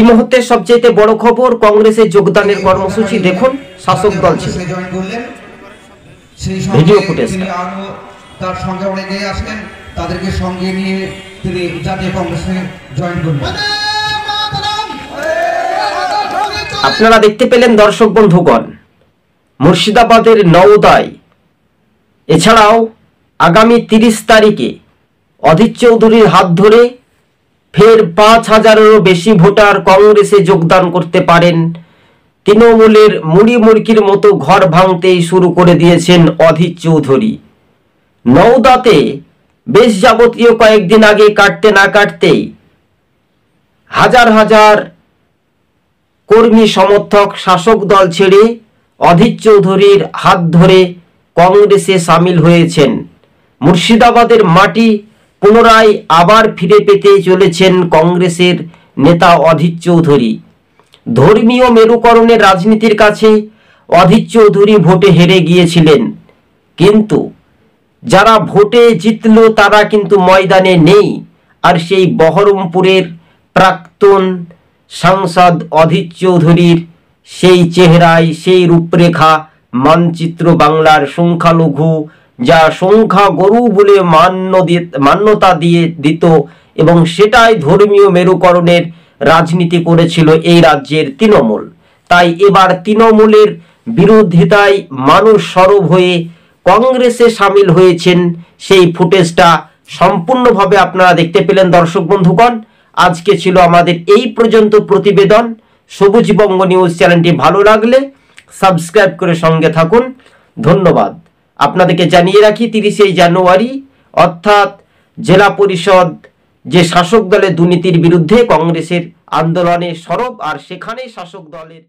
এই মুহূর্তে সবচেয়ে বড় খবর, কংগ্রেসে যোগদানের কর্মসূচি দেখুন শাসক দল ছিল। ভিডিও ফুটেজ তার সঙ্গে অনেকে আসেন, তাদেরকে সঙ্গে নিয়ে তিনি জাতীয় কংগ্রেসে জয়েন করবেন। আপনারা দেখতে পেলেন দর্শক বন্ধুগণ, মুর্শিদাবাদের নওদায় এছাড়াও আগামী 30 তারিখে অধীর চৌধুরীর হাত ধরে ফের 5000-এরও বেশি ভোটার কংগ্রেসে যোগদান করতে পারেন। তৃণমূলের মুড়ি মুড়কির মতো ঘর ভাঙতেই শুরু করে দিয়েছেন অধীর চৌধুরী। নওদাতে বেশ যাবতীয় কয়েকদিন আগে কাটতে না কাটতেই হাজার হাজার কর্মী সমর্থক শাসক দল ছেড়ে অধীর চৌধুরীর হাত ধরে কংগ্রেসে সামিল হয়েছেন। মুর্শিদাবাদের মাটি পুনরায় আবার ফিরে পেতে চলেছেন কংগ্রেসের নেতা অধীর চৌধুরী। ধর্মীয় মেরুকরণের রাজনীতির কাছে অধীর চৌধুরী ভোটে হেরে গিয়েছিলেন, কিন্তু যারা ভোটে জিতল তারা কিন্তু ময়দানে নেই। আর সেই বহরমপুরের প্রাক্তন সাংসদ অধীর চৌধুরীর সেই চেহারায়, সেই রূপরেখা মানচিত্র বাংলার সংখ্যালঘু, যা সংখ্যাগরু বলে মান্যতা দিয়ে দিত, এবং সেটাই ধর্মীয় মেরুকরণের রাজনীতি করেছিল এই রাজ্যের তৃণমূল। তাই এবার তৃণমূলের বিরোধিতায় মানুষ সরব হয়ে কংগ্রেসে সামিল হয়েছেন। সেই ফুটেজটা সম্পূর্ণভাবে আপনারা দেখতে পেলেন দর্শক বন্ধুগণ। আজকে ছিল আমাদের এই পর্যন্ত প্রতিবেদন। সবুজবঙ্গ নিউজ চ্যানেলটি ভালো লাগলে সাবস্ক্রাইব করে সঙ্গে থাকুন। ধন্যবাদ। আপনাদেরকে জানিয়ে রাখি 30শে জানুয়ারি অর্থাৎ জেলা পরিষদ যে শাসক দলের দুর্নীতির বিরুদ্ধে কংগ্রেসের আন্দোলনে সরব, আর সেখানেই শাসক দলের